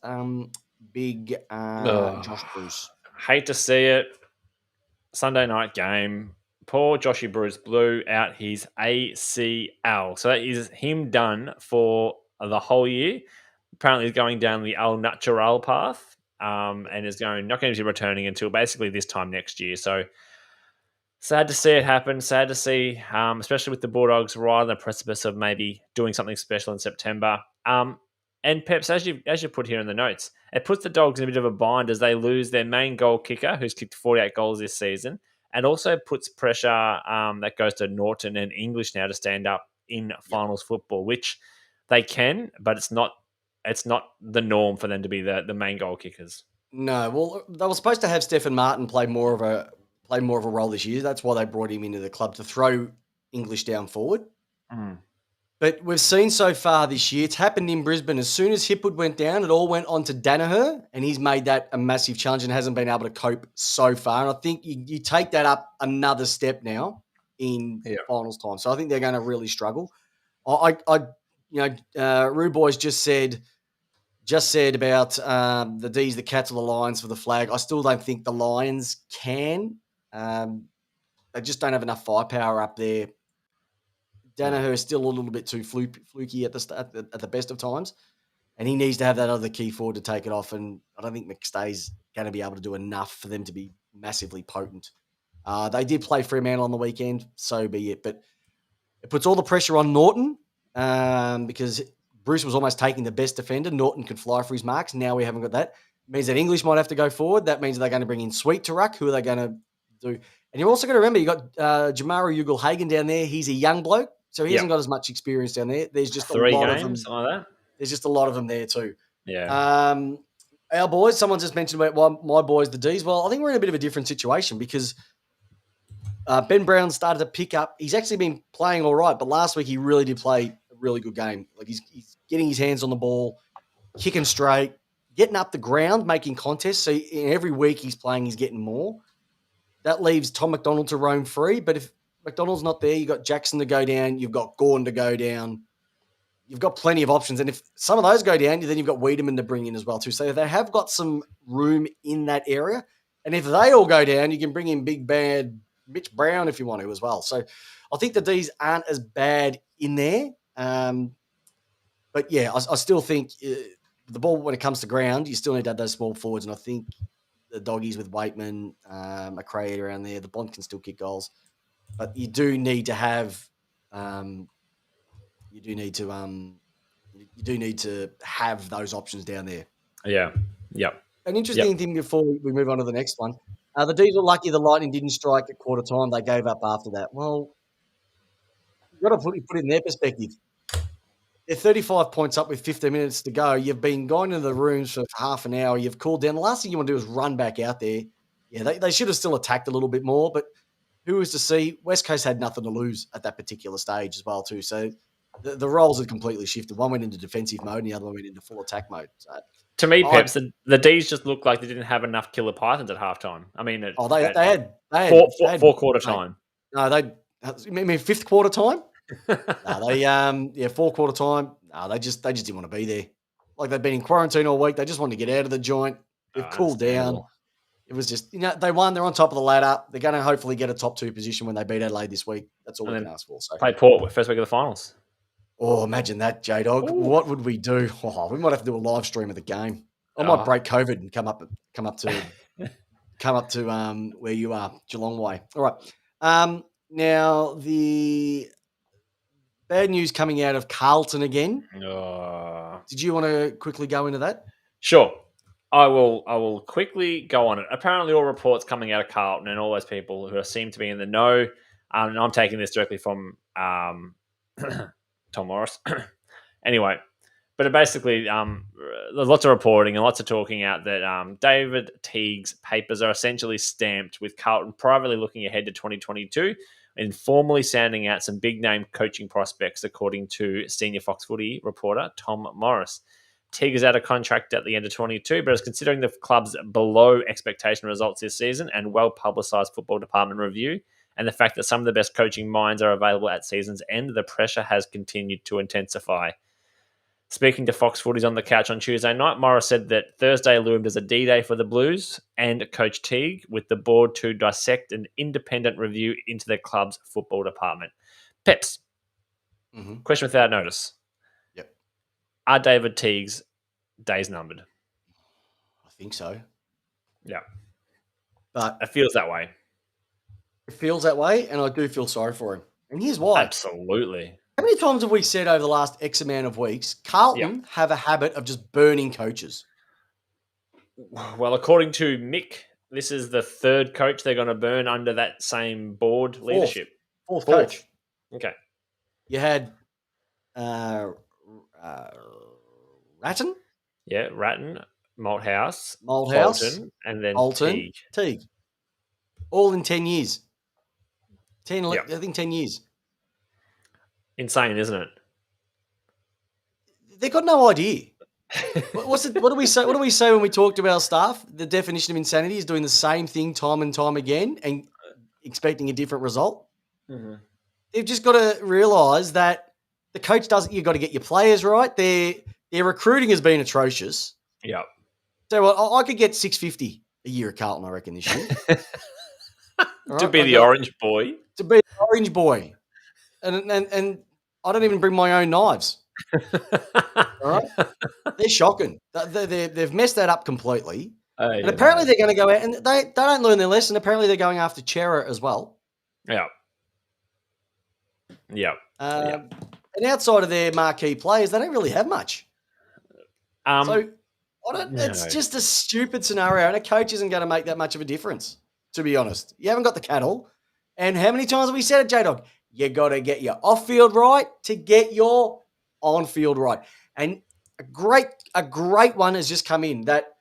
big Josh Bruce. Hate to see it. Sunday night game. Poor Joshy Bruce blew out his ACL. So that is him done for the whole year. Apparently he's going down the al natural path and is not going to be returning until basically this time next year. So sad to see it happen. Sad to see, especially with the Bulldogs right on the precipice of maybe doing something special in September. And Peps, as you put here in the notes, it puts the Dogs in a bit of a bind as they lose their main goal kicker, who's kicked 48 goals this season, and also puts pressure that goes to Norton and English now to stand up in finals football, which they can, but it's not the norm for them to be the main goal kickers. No, well, they were supposed to have Stephen Martin play more of a role this year. That's why they brought him into the club, to throw English down forward. But we've seen so far this year, it's happened in Brisbane. As soon as Hipwood went down, it all went on to Danaher, and he's made that a massive challenge and hasn't been able to cope so far. And I think you take that up another step now in finals time. So I think they're going to really struggle. Rue Boys just said about the D's, the Cats, or the Lions for the flag. I still don't think the Lions can. They just don't have enough firepower up there. Danaher is still a little bit too fluky at the best of times, and he needs to have that other key forward to take it off. And I don't think McStay's going to be able to do enough for them to be massively potent. They did play Fremantle on the weekend, so be it. But it puts all the pressure on Norton because Bruce was almost taking the best defender. Norton could fly for his marks. Now we haven't got that. It means that English might have to go forward. That means they're going to bring in Sweet to ruck. Who are they going to do? And you're also going to remember you got Jamaru Ugle-Hagan down there. He's a young bloke, so he hasn't got as much experience down there. There's just 3 a lot games, of them. something like that. There's just a lot of them there too. Yeah. Our boys, someone just mentioned about my boys, the D's. Well, I think we're in a bit of a different situation because Ben Brown started to pick up. He's actually been playing all right, but last week he really did play really good game. Like he's getting his hands on the ball, kicking straight, getting up the ground, making contests. So in every week he's playing, he's getting more. That leaves Tom McDonald to roam free. But if McDonald's not there, you've got Jackson to go down, you've got Gordon to go down. You've got plenty of options. And if some of those go down, then you've got Wiedemann to bring in as well too. So they have got some room in that area. And if they all go down, you can bring in big bad Mitch Brown if you want to as well. So I think the Ds aren't as bad in there. But yeah, I still think the ball, when it comes to ground, you still need to have those small forwards. And I think the doggies with Waitman, McRae around there, the Bond can still kick goals. But you do need to have you do need to have those options down there. Yeah. Yep. An interesting thing before we move on to the next one. The D's were lucky the Lightning didn't strike at quarter time. They gave up after that. Well, you've got to put it in their perspective. They're 35 points up with 15 minutes to go. You've been going into the rooms for half an hour. You've cooled down. The last thing you want to do is run back out there. Yeah, they should have still attacked a little bit more, but who was to see? West Coast had nothing to lose at that particular stage as well too. So the roles had completely shifted. One went into defensive mode and the other one went into full attack mode. So, to me, Peps, the Ds just looked like they didn't have enough killer pythons at halftime. I mean, they had four quarter time. No, you mean fifth quarter time? No, four quarter time. No, they just didn't want to be there. Like they've been in quarantine all week. They just wanted to get out of the joint. They've cooled down. It was just, they won. They're on top of the ladder. They're going to hopefully get a top 2 position when they beat Adelaide this week. That's all we can ask for. So play Port first week of the finals. Oh, imagine that, J-Dog. Ooh. What would we do? Oh, we might have to do a live stream of the game. I might break COVID and come up to where you are, Geelong way. All right. Now the bad news coming out of Carlton again. Did you want to quickly go into that? Sure. I will quickly go on it. Apparently all reports coming out of Carlton and all those people who seem to be in the know, and I'm taking this directly from Tom Morris. Anyway, but basically there's lots of reporting and lots of talking out that David Teague's papers are essentially stamped with Carlton privately looking ahead to 2022 and formally sounding out some big-name coaching prospects, according to senior Fox Footy reporter Tom Morris. Teague is out of contract at the end of 22, but is considering the club's below expectation results this season and well-publicised football department review, and the fact that some of the best coaching minds are available at season's end, the pressure has continued to intensify. Speaking to Fox Footy's On the Couch on Tuesday night, Morris said that Thursday loomed as a D-Day for the Blues and Coach Teague, with the board to dissect an independent review into the club's football department. Peps, question without notice. Yep. Are David Teague's days numbered? I think so. Yeah. But it feels that way. It feels that way, and I do feel sorry for him. And here's why. Absolutely. How many times have we said over the last X amount of weeks, Carlton have a habit of just burning coaches? Well, according to Mick, this is the third coach they're going to burn under that same board leadership. Fourth coach. Okay. You had Ratton? Yeah, Ratton, Malthouse, Bolton, and then Teague. All in 10 years. I think 10 years. Insane, isn't it? They've got no idea. What do we say? What do we say when we talk to our staff? The definition of insanity is doing the same thing time and time again and expecting a different result. Mm-hmm. They've just got to realise that the coach doesn't. You've got to get your players right. Their recruiting has been atrocious. Yeah. So I could get $650 a year at Carlton, I reckon, this year. To be the orange boy. To be the orange boy. And I don't even bring my own knives. All right? They're shocking. They've messed that up completely. And apparently they're going to go out, and they don't learn their lesson. Apparently they're going after Chera as well. Yeah. Yeah. And outside of their marquee players, they don't really have much. It's just a stupid scenario, and a coach isn't going to make that much of a difference, to be honest. You haven't got the cattle. And how many times have we said it, J-Dog? You got to get your off-field right to get your on-field right. And a great one has just come in that,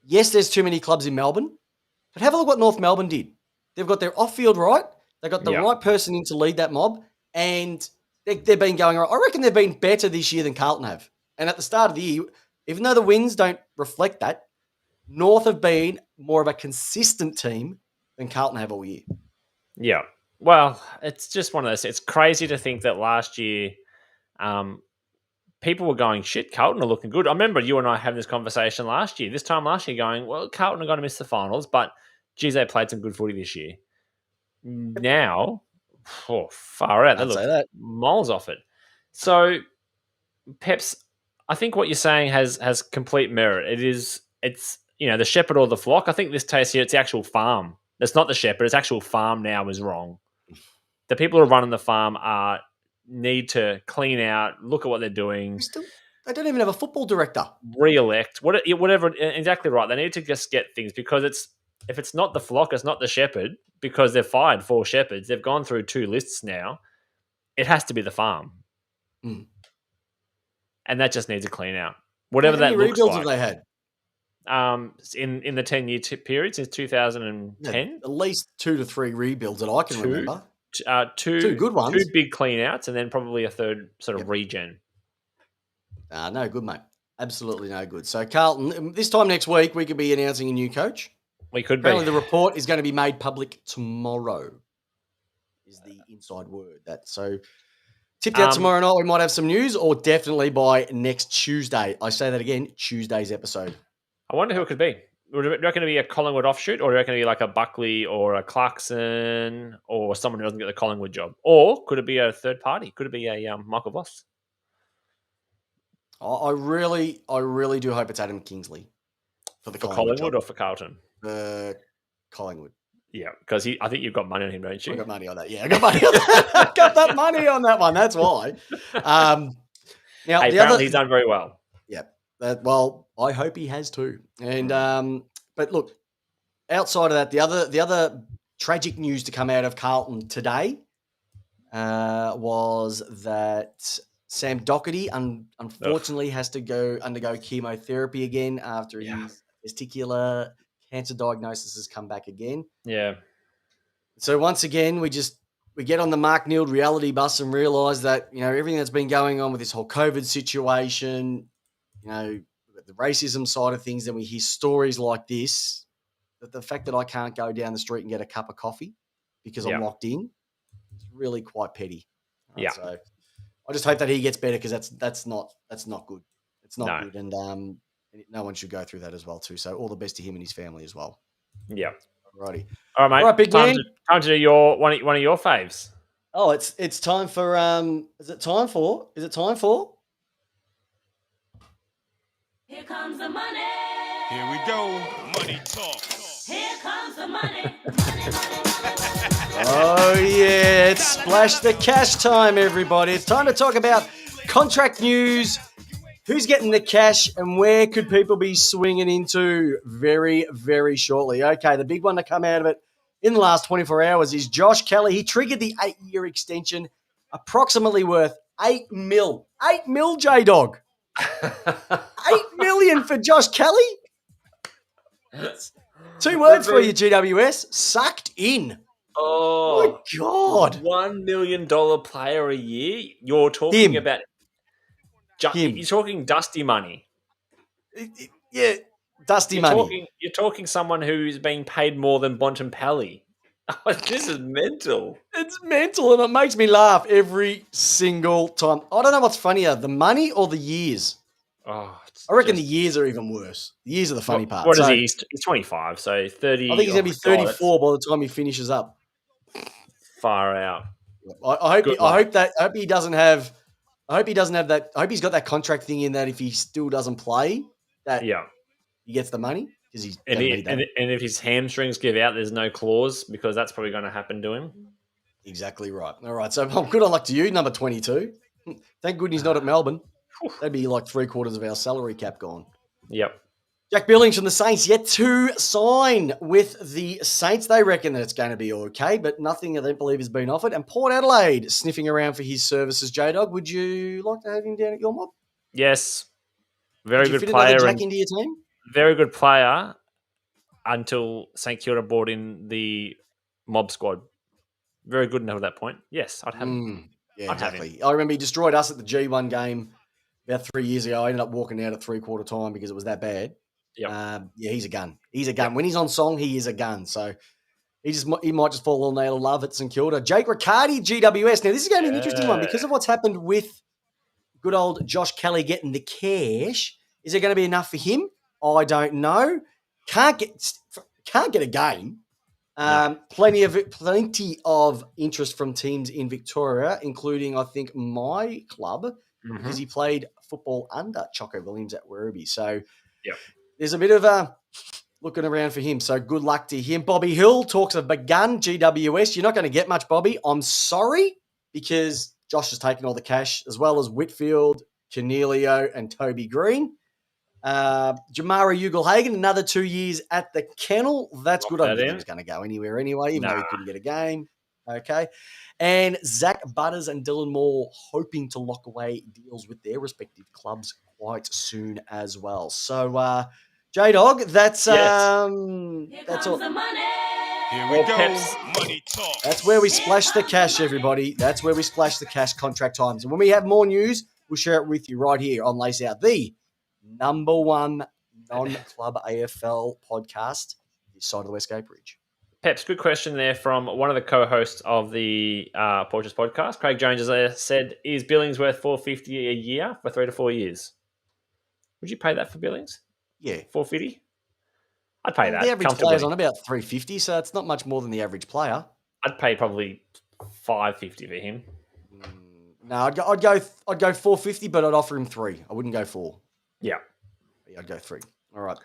yes, there's too many clubs in Melbourne, but have a look what North Melbourne did. They've got their off-field right. They got the right person in to lead that mob, and they've been going around. I reckon they've been better this year than Carlton have. And at the start of the year, even though the wins don't reflect that, North have been more of a consistent team than Carlton have all year. Yeah. Well, it's just one of those. It's crazy to think that last year, people were going, shit, Carlton are looking good. I remember you and I having this conversation this time last year, going, well, Carlton are going to miss the finals, but geez, they played some good footy this year. Now, far out. They I'd say look that. miles off it. So, Peps, I think what you're saying has complete merit. It's the shepherd or the flock. I think this case here, it's the actual farm. It's not the shepherd. It's actual farm now is wrong. The people who are running the farm need to clean out, look at what they're doing. They don't even have a football director. Re-elect, whatever. Exactly right. They need to just get things because if it's not the flock, it's not the shepherd because they've fired 4 shepherds. They've gone through 2 lists now. It has to be the farm. Mm. And that just needs a clean out. Whatever How many that looks rebuilds like. have they had? In the 10-year period since 2010, at least 2 to 3 rebuilds that I can remember. Two good ones, 2 big clean outs, and then probably a third sort of regen. No good, mate. Absolutely no good. So Carlton, this time next week, we could be announcing a new coach. We could Apparently be. the report is going to be made public tomorrow. Is the inside word that so. Tipped out tomorrow night. We might have some news, or definitely by next Tuesday. I say that again, Tuesday's episode. I wonder who it could be. Do you reckon it'd be a Collingwood offshoot, or do you reckon it'd be like a Buckley or a Clarkson or someone who doesn't get the Collingwood job? Or could it be a third party? Could it be a Michael Voss? I really do hope it's Adam Kingsley for the Collingwood job. or for Carlton? Collingwood. Yeah, because I think you've got money on him, don't you? I got money on that. Yeah, I got money on that. I got that money on that one. That's why. Now, apparently he's done very well. Yeah. Well, I hope he has too. And but look, outside of that, the other tragic news to come out of Carlton today was that Sam Doherty unfortunately has to undergo chemotherapy again after his testicular cancer diagnosis has come back again. Yeah. So once again, we get on the Mark Neild reality bus and realise that, everything that's been going on with this whole COVID situation, the racism side of things, then we hear stories like this, that the fact that I can't go down the street and get a cup of coffee because I'm locked in, it's really quite petty. Right? Yeah. So I just hope that he gets better because that's not good. It's not good. And no one should go through that as well too. So all the best to him and his family as well. Yeah. Alrighty. All right, mate. All right, big man. Time to do one of your faves. Oh, it's time for is it time for? Here comes the money. Here we go. Money talk. Here comes the money. Oh yeah, it's Splash the Cash time, everybody. It's time to talk about contract news. Who's getting the cash and where could people be swinging into very, very shortly? Okay, the big one to come out of it in the last 24 hours is Josh Kelly. He triggered the 8-year extension, approximately worth $8 million. $8 million, J-Dog. $8 million for Josh Kelly? 2 words for you, GWS. Sucked in. Oh, my God. $1 million player a year? You're talking about... You're talking dusty money. Yeah, dusty money. You're talking someone who's being paid more than Bontempelli. This is mental. It's mental, and it makes me laugh every single time. I don't know what's funnier, the money or the years. Oh, I reckon the years are even worse. The years are the funny part. What is he? He's 25, so 30. I think he's going to be 34 by the time he finishes up. Far out. I hope he doesn't have that. I hope he's got that contract thing in that if he still doesn't play, that he gets the money because he's and if his hamstrings give out, there's no clause because that's probably going to happen to him. Exactly right. All right, so good luck to you, number 22. Thank goodness he's not at Melbourne. That'd be like 3/4 of our salary cap gone. Yep. Jack Billings from the Saints yet to sign with the Saints. They reckon that it's going to be okay, but nothing I don't believe has been offered. And Port Adelaide sniffing around for his services. J-Dog, would you like to have him down at your mob? Yes. Very good fit player. Jack into your team? Very good player until St Kilda brought in the mob squad. Very good until that point. Yes, I'd have him. Yeah, I'd have him. exactly. I remember he destroyed us at the G1 game about 3 years ago. I ended up walking out at 3/4 time because it was that bad. Yep. Yeah, he's a gun. He's a gun. When he's on song, he is a gun. So he might just fall on nail of love at St Kilda. Jake Riccardi, GWS. Now, this is going to be an interesting one because of what's happened with good old Josh Kelly getting the cash. Is it going to be enough for him? I don't know. Can't get a game. Plenty of interest from teams in Victoria, including I think my club because he played football under Choco Williams at Werribee. So there's a bit of looking around for him. So good luck to him. Bobby Hill talks have begun. GWS. You're not going to get much, Bobby. I'm sorry because Josh has taken all the cash as well as Whitfield, Cornelio, and Toby Green. Jamara Ugle-Hagen, another 2 years at the kennel. That's good. I don't think he was going to go anywhere anyway, even though he couldn't get a game. Okay. And Zach Butters and Dylan Moore hoping to lock away deals with their respective clubs quite soon as well. So, J-Dog, that's Here all. comes the money. Here we go. Money talk. That's where we splash the cash, everybody. That's where we splash the cash contract times. And when we have more news, we'll share it with you right here on Lace Out, the number one non-club AFL podcast this side of the West Gate Bridge. Peps, good question there from one of the co-hosts of the Porches podcast. Craig Jones has said, is Billings worth $450 a year for 3 to 4 years? Would you pay that for Billings? Yeah. $450? I'd pay that. The average comfortably. player's on about $350, so it's not much more than the average player. I'd pay probably $550 for him. No, I'd go $450, but I'd offer him $3. I wouldn't go $4. Yeah. I'd go $3. All right.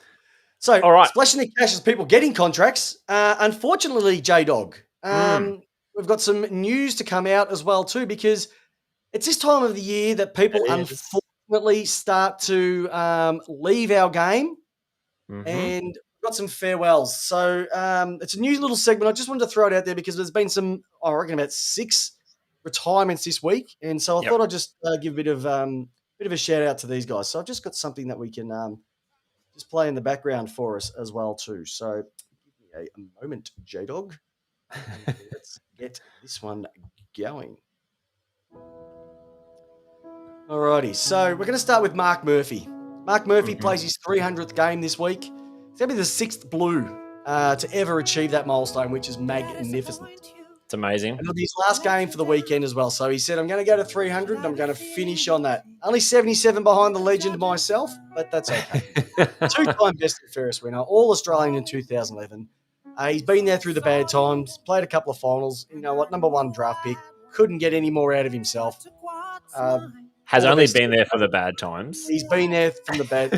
All right. Splashing the cash as people getting contracts. Unfortunately, J-Dog, we've got some news to come out as well too, because it's this time of the year that people unfortunately start to leave our game, and we've got some farewells. So it's a new little segment. I just wanted to throw it out there because there's been some, I reckon, about 6 retirements this week, and so I thought I'd just give a bit of a shout out to these guys. So I've just got something that we can just play in the background for us as well too. So give me a moment, J-Dog. Let's get this one going. Alrighty, so we're going to start with Mark Murphy. Mark Murphy plays his 300th game this week. It's going to be the 6th Blue to ever achieve that milestone, which is magnificent. It's amazing. And it'll be his last game for the weekend as well. So he said, I'm going to go to 300 and I'm going to finish on that. Only 77 behind the legend myself, but that's okay. 2-time best and fairest winner, All-Australian in 2011. He's been there through the bad times, played a couple of finals. You know what? Number 1 draft pick. Couldn't get any more out of himself. Has only been there for the bad times. He's been there from the bad.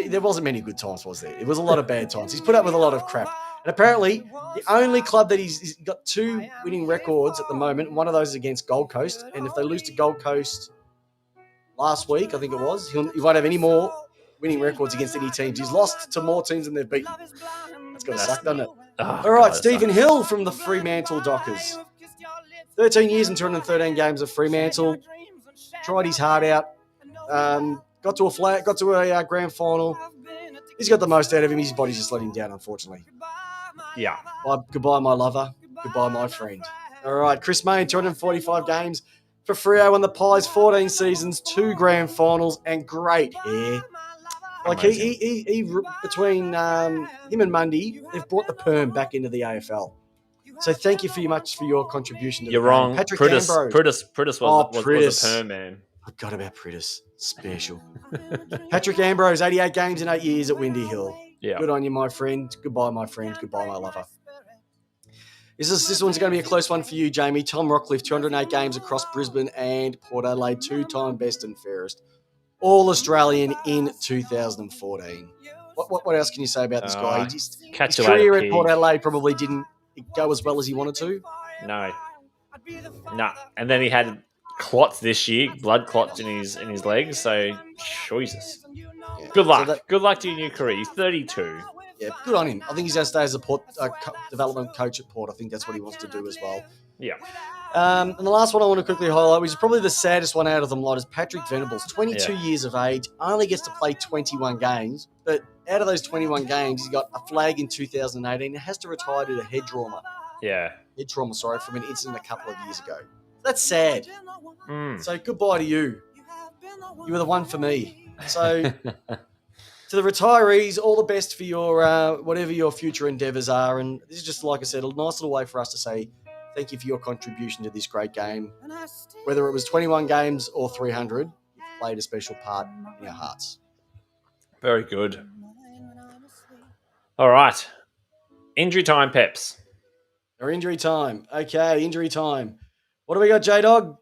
There wasn't many good times, was there? It was a lot of bad times. He's put up with a lot of crap. And apparently, the only club that he's got 2 winning records at the moment, one of those is against Gold Coast. And if they lose to Gold Coast last week, I think it was, he won't have any more winning records against any teams. He's lost to more teams than they've beaten. That's got to suck, doesn't it? All right, Stephen Hill from the Fremantle Dockers. 13 years and 213 games of Fremantle. Tried his heart out. Got to a grand final. He's got the most out of him. His body's just let him down, unfortunately. Yeah. Goodbye, my lover. Goodbye, my friend. All right, Chris Mayne, 245 games for Freo and the Pies, 14 seasons, 2 grand finals, and great hair. Like he between him and Mundy, they've brought the perm back into the AFL. So thank you much for your contribution to You're the wrong. game. Patrick Priddis was Priddis. a perm man. I forgot about Priddis. Special. Patrick Ambrose, 88 games in 8 years at Windy Hill. Yeah. Good on you, my friend. Goodbye, my friend. Goodbye, my lover. This one's going to be a close one for you, Jamie. Tom Rockcliffe, 208 games across Brisbane and Port Adelaide, 2-time best and fairest. All-Australian in 2014. What else can you say about this guy? His career at Port Adelaide probably didn't go as well as he wanted to. No. And then he had clots this year, blood clots in his legs. So, Jesus. Yeah. Good luck. Good luck to your new career. He's 32. Yeah, good on him. I think he's going to stay as a Port development coach at Port. I think that's what he wants to do as well. Yeah. And the last one I want to quickly highlight, which is probably the saddest one out of them lot, is Patrick Venables. 22 years of age, only gets to play 21 games, but out of those 21 games, he's got a flag in 2018 and has to retire due to head trauma. Yeah. Head trauma, from an incident a couple of years ago. That's sad. So goodbye to you. You were the one for me. So to the retirees, all the best for your whatever your future endeavours are. And this is just, like I said, a nice little way for us to say thank you for your contribution to this great game. Whether it was 21 games or 300, you played a special part in our hearts. Very good. All right. Injury time, Peps. Or injury time. Okay, injury time. What do we got, J-Dog?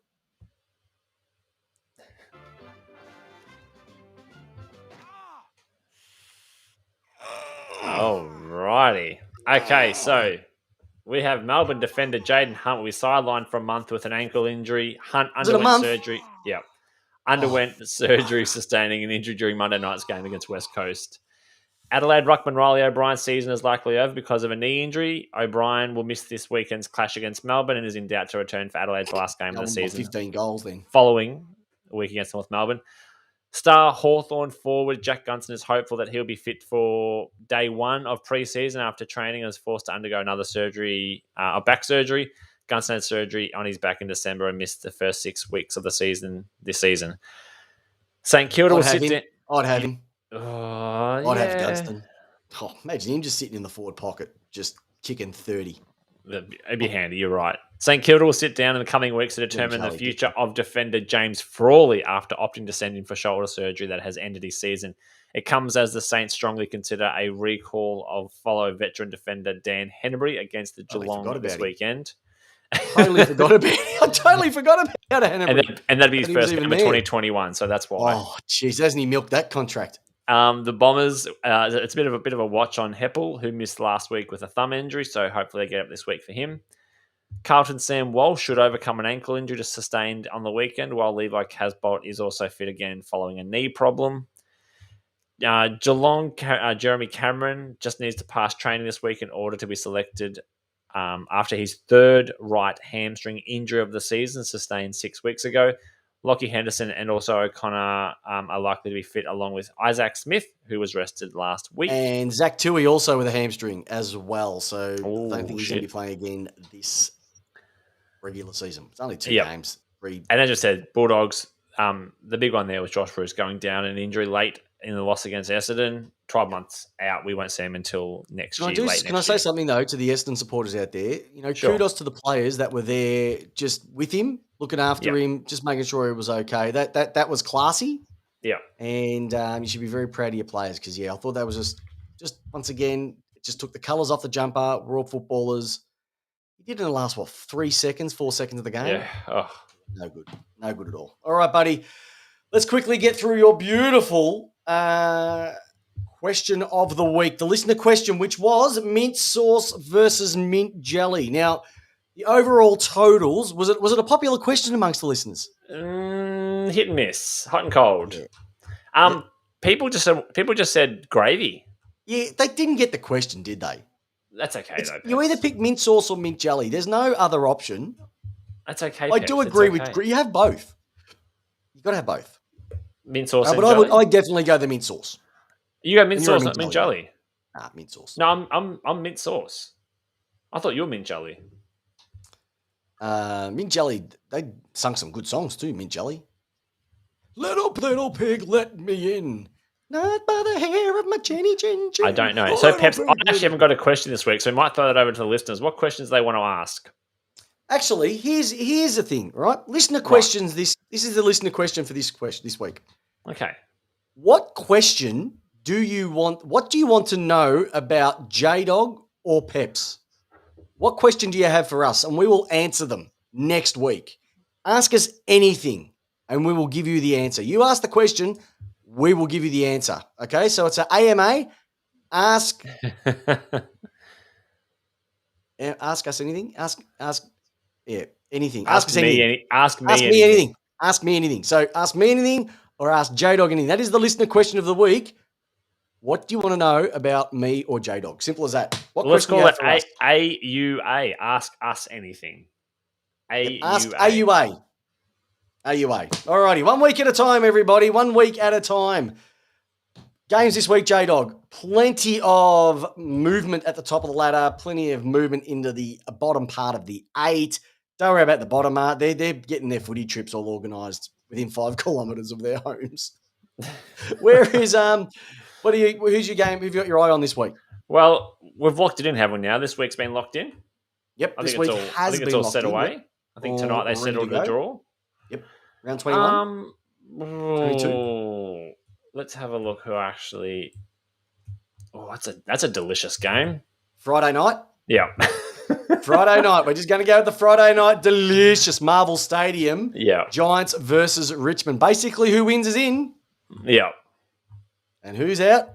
Alrighty. Okay, so we have Melbourne defender Jaden Hunt. We sidelined for a month with an ankle injury. Hunt Was it a underwent month? surgery. Yep. Underwent surgery, sustaining an injury during Monday night's game against West Coast. Adelaide Ruckman Riley O'Brien's season is likely over because of a knee injury. O'Brien will miss this weekend's clash against Melbourne and is in doubt to return for Adelaide's last game of the season. 15 goals then. Following a week against North Melbourne. Star Hawthorn forward Jack Gunston is hopeful that he'll be fit for day one of pre-season after training and was forced to undergo another surgery, a back surgery. Gunston had surgery on his back in December and missed the first 6 weeks of the season this season. St Kilda will sit down. I'd have him. I'd have Gunston. Oh, imagine him just sitting in the forward pocket, just kicking 30. It'd be handy, you're right. St Kilda will sit down in the coming weeks to determine the future of defender James Frawley after opting to send him for shoulder surgery that has ended his season. It comes as the Saints strongly consider a recall of fellow veteran defender Dan Hennebury against the Geelong this weekend. I totally forgot about Hennebury. And that'd be his first game of 2021, so that's why. Oh, jeez, hasn't he milked that contract? The Bombers, it's a bit of a watch on Heppel, who missed last week with a thumb injury, so hopefully they get up this week for him. Carlton Sam Walsh should overcome an ankle injury just sustained on the weekend, while Levi Casbolt is also fit again following a knee problem. Geelong, Jeremy Cameron just needs to pass training this week in order to be selected after his third right hamstring injury of the season sustained 6 weeks ago. Lockie Henderson and also O'Connor are likely to be fit, along with Isaac Smith, who was rested last week. And Zach Tui also with a hamstring as well. So I don't think he's going to be playing again this regular season. It's only 2 games. And as I said, Bulldogs, the big one there was Josh Bruce going down an injury late in the loss against Essendon. 12 months out. We won't see him until next year. Can I say something, though, to the Essendon supporters out there? Kudos to the players that were there just with him, looking after him, just making sure he was okay. That was classy. Yeah. And you should be very proud of your players because, I thought that was just once again, it just took the colours off the jumper. We're all footballers. He did in the last, 4 seconds of the game? Yeah. Oh. No good. No good at all. All right, buddy. Let's quickly get through your beautiful question of the week. The listener question, which was mint sauce versus mint jelly. Now, the overall totals, was it a popular question amongst the listeners? Hit and miss, hot and cold. Yeah. People just said gravy. Yeah, they didn't get the question, did they? That's okay though. You either pick mint sauce or mint jelly. There's no other option. That's okay. I do agree with you. Have both. You got to have both. Mint sauce, and but jelly. I definitely go the mint sauce. You go mint sauce, not mint jelly. Nah, mint sauce. No, I'm mint sauce. I thought you were mint jelly. Mint jelly. They sung some good songs too. Mint jelly. Little pig, let me in. Not by the hair of my chinny chin chin. I don't know. So, Peps, I actually haven't got a question this week, so we might throw that over to the listeners. What questions do they want to ask? Actually, here's the thing, right? Listener questions. This is the listener question for this week. Okay. What question do you want? What do you want to know about J-Dog or Peps? What question do you have for us? And we will answer them next week. Ask us anything, and we will give you the answer. You ask the question, we will give you the answer. Okay, so it's an AMA. Ask us anything. Ask. Yeah, anything. Ask us anything. Ask me anything. Ask me anything. So ask me anything or ask J-Dog anything. That is the listener question of the week. What do you want to know about me or J-Dog? Simple as that. Let's call it AUA. Ask us anything. AUA. Ask AUA. AUA. All righty. 1 week at a time, everybody. 1 week at a time. Games this week, J-Dog. Plenty of movement at the top of the ladder. Plenty of movement into the bottom part of the 8. Don't worry about the bottom, Art. They're getting their footy trips all organised within 5 kilometres of their homes. Where is who's your game? Who've you got your eye on this week? Well, we've locked it in, haven't we? Now this week's been locked in. Yep, I this think week I think it's all set away. Yep. I think tonight they All ready settled to the go. draw. Yep, round 21. 22. Let's have a look. Who actually? Oh, that's a delicious game. Friday night. Yeah, Friday night. We're just going to go with the Friday night delicious Marvel Stadium. yeah, Giants versus Richmond. Basically, who wins is in, yeah, and who's out?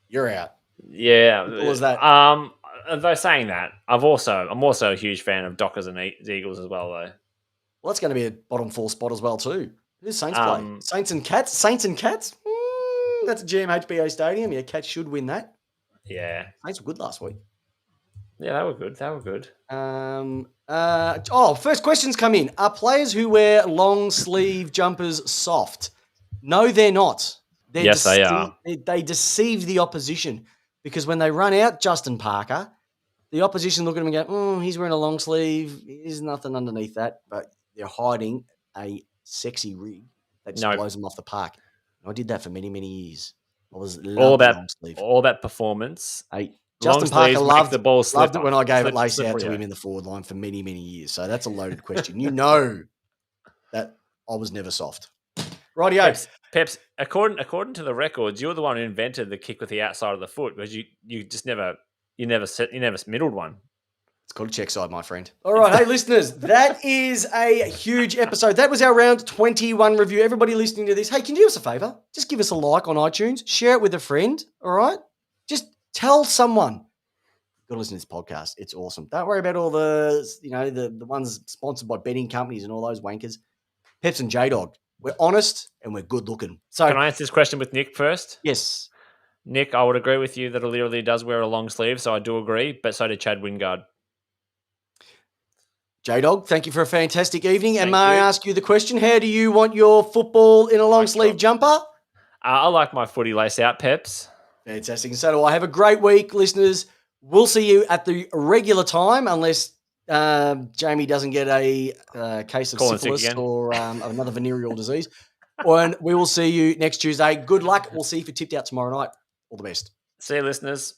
You're out. yeah. Simple as that. Though saying that, I'm also a huge fan of Dockers and Eagles as well, though. Well, that's going to be a bottom 4 spot as well too. Who's Saints play? Um, Saints and Cats. Saints and Cats. That's a GMHBA stadium. Yeah, Cats should win that. Yeah, Saints were good last week. yeah, they were good. They were good. First questions come in. Are players who wear long sleeve jumpers soft? No, they're not. Yes, they are. They deceive the opposition because when they run out Justin Parker, the opposition look at him and go, he's wearing a long sleeve. There's nothing underneath that, but they're hiding a sexy rig that just No. blows them off the park. And I did that for many, many years. I was All loving about long sleeve. all about performance. Hey, Long Justin Parker sleeves make loved the ball loved slipper. it when I gave it Slip- lace out to slippery, him in the forward line for many, many years. So that's a loaded question. You know that I was never soft. Rightio. Peps, according to the records, you're the one who invented the kick with the outside of the foot because you just never middled one. It's called a check side, my friend. All right. Hey, listeners, that is a huge episode. That was our round 21 review. Everybody listening to this, hey, can you do us a favor? Just give us a like on iTunes. Share it with a friend. All right. Just tell someone. You've got to listen to this podcast. It's awesome. Don't worry about all the ones sponsored by betting companies and all those wankers. Peps and J-Dog. We're honest and we're good looking. So, Can I answer this question with Nick first? yes. Nick, I would agree with you that O'Leary does wear a long sleeve, so I do agree, but so did Chad Wingard. J-Dog, thank you for a fantastic evening. And Thank may I you. ask you the question, how do you want your football in a long sleeve jumper? I like my footy lace out, Peps. Fantastic. And so do I. Have a great week, listeners. We'll see you at the regular time unless Jamie doesn't get a case of Calling sick syphilis again. or another venereal disease. And we will see you next Tuesday. Good luck. We'll see if you're tipped out tomorrow night. All the best. See you, listeners.